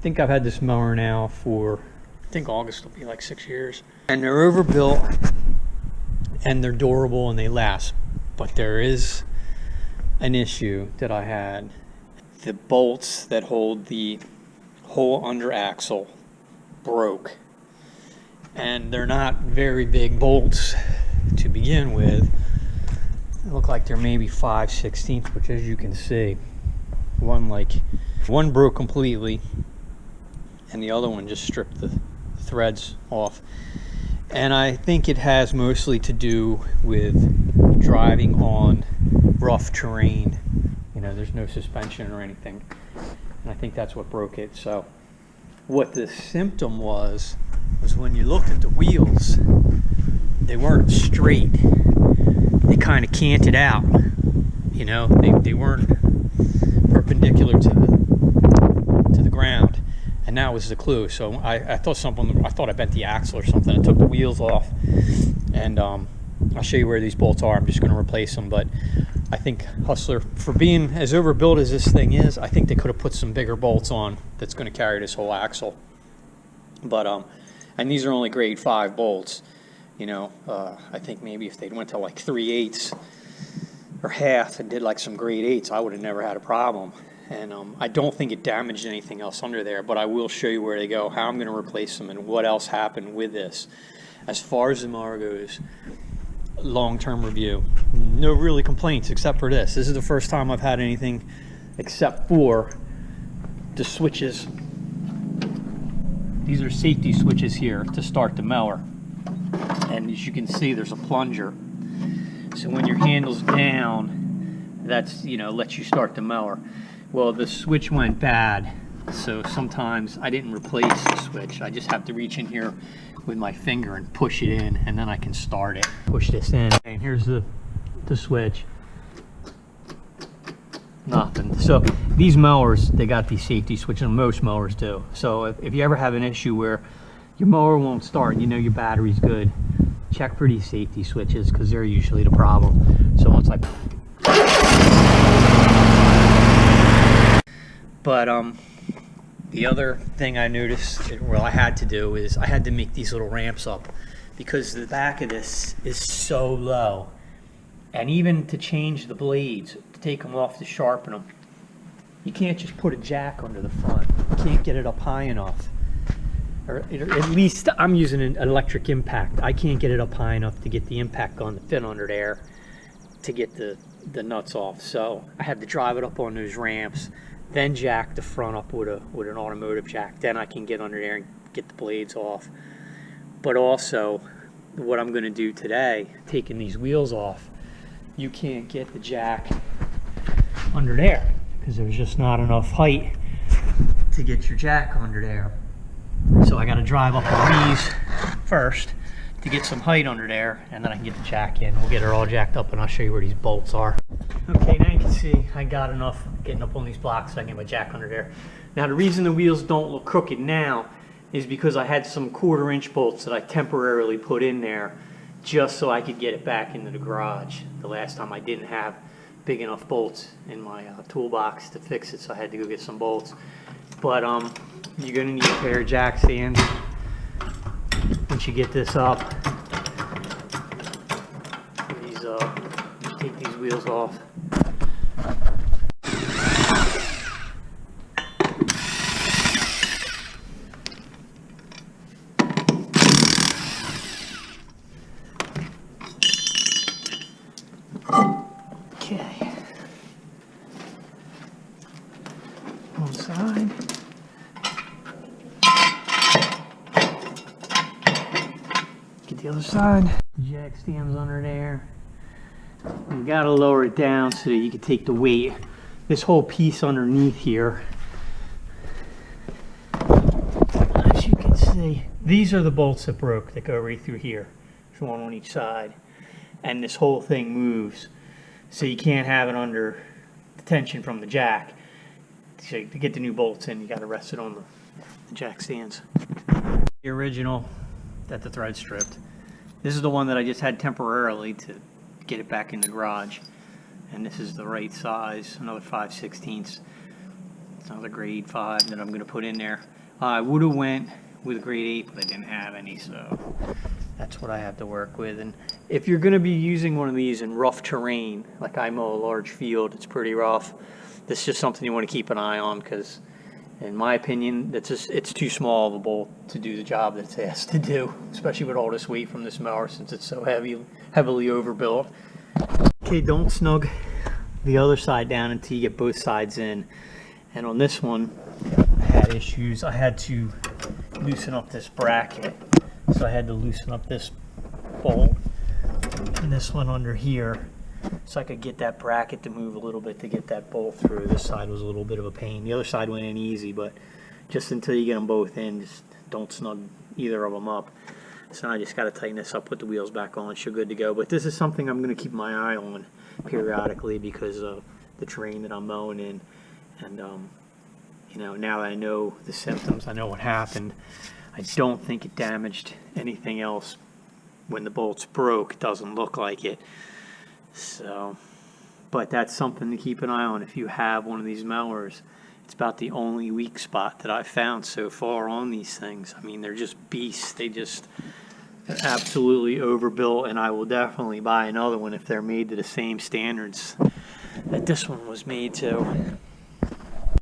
think I've had this mower now for, I think August will be like 6 years. And they're overbuilt and they're durable and they last. But there is an issue that I had. The bolts that hold the whole under axle broke. And they're not very big bolts to begin with. They look like they're maybe 5/16, which, as you can see, one broke completely and the other one just stripped the threads off. And I think it has mostly to do with driving on rough terrain. You know, there's no suspension or anything, and I think that's what broke it. So what the symptom was when you looked at the wheels, they weren't straight. They kind of canted out. You know, they weren't perpendicular to the ground, and that was the clue. So I thought I bent the axle or something. I took the wheels off, and I'll show you where these bolts are. I'm just going to replace them, but I think Hustler, for being as overbuilt as this thing is, I think they could have put some bigger bolts on that's going to carry this whole axle. But and these are only grade 5 bolts. You know, I think maybe if they'd went to like 3/8 or half and did like some grade 8s, I would have never had a problem. And I don't think it damaged anything else under there, but I will show you where they go, how I'm going to replace them, and what else happened with this. As far as the mower goes, long-term review, no really complaints except for this. This is the first time I've had anything except for the switches. These are safety switches here to start the mower. And as you can see, there's a plunger. So when your handle's down, that's, you know, lets you start the mower. Well, the switch went bad, so sometimes I didn't replace the switch. I just have to reach in here with my finger and push it in, and then I can start it. Push this in, and here's the switch. Nothing. So these mowers, they got these safety switches, and most mowers do. So if you ever have an issue where your mower won't start and you know your battery's good, check for these safety switches, because they're usually the problem. So once I... But the other thing I noticed, well, I had to do, is I had to make these little ramps up, because the back of this is so low. And even to change the blades, to take them off to sharpen them, you can't just put a jack under the front. You can't get it up high enough. Or at least I'm using an electric impact. I can't get it up high enough to get the impact gun to fit under there to get the nuts off. So I had to drive it up on those ramps, then jack the front up with an automotive jack. Then I can get under there and get the blades off. But also, what I'm going to do today, taking these wheels off, you can't get the jack under there because there's just not enough height to get your jack under there. So I got to drive up on these first to get some height under there, and then I can get the jack in. We'll get her all jacked up, and I'll show you where these bolts are. Okay, now you can see I got enough getting up on these blocks so I can get my jack under there. Now the reason the wheels don't look crooked now is because I had some 1/4 inch bolts that I temporarily put in there just so I could get it back into the garage. The last time I didn't have big enough bolts in my toolbox to fix it, so I had to go get some bolts. But you're going to need a pair of jack stands once you get this up. These, take these wheels off. Okay. One side. Get the other side. Jack stands under there. You gotta lower it down so that you can take the weight. This whole piece underneath here, as you can see, these are the bolts that broke that go right through here. There's one on each side. And this whole thing moves. So you can't have it under the tension from the jack. So to get the new bolts in, you gotta rest it on the jack stands. The original that the thread stripped. This is the one that I just had temporarily to get it back in the garage. And this is the right size, another 5/16. It's another grade 5 that I'm going to put in there. I would have went with grade 8, but I didn't have any, so that's what I have to work with. And if you're going to be using one of these in rough terrain, like I mow a large field, it's pretty rough, this is just something you want to keep an eye on, because in my opinion, it's too small of a bolt to do the job that it's asked to do, especially with all this weight from this mower since it's so heavily overbuilt. Okay, don't snug the other side down until you get both sides in. And on this one, I had issues. I had to loosen up this bracket. So I had to loosen up this bolt and this one under here so I could get that bracket to move a little bit to get that bolt through. This side was a little bit of a pain. The other side went in easy, but just until you get them both in, just don't snug either of them up. So I just got to tighten this up, put the wheels back on, should good to go. But this is something I'm going to keep my eye on periodically because of the terrain that I'm mowing in. And, you know, now that I know the symptoms, I know what happened, I don't think it damaged anything else when the bolts broke. It doesn't look like it. So, but that's something to keep an eye on if you have one of these mowers. It's about the only weak spot that I've found so far on these things. I mean, they're just beasts. They're absolutely overbuilt, and I will definitely buy another one if they're made to the same standards that this one was made to.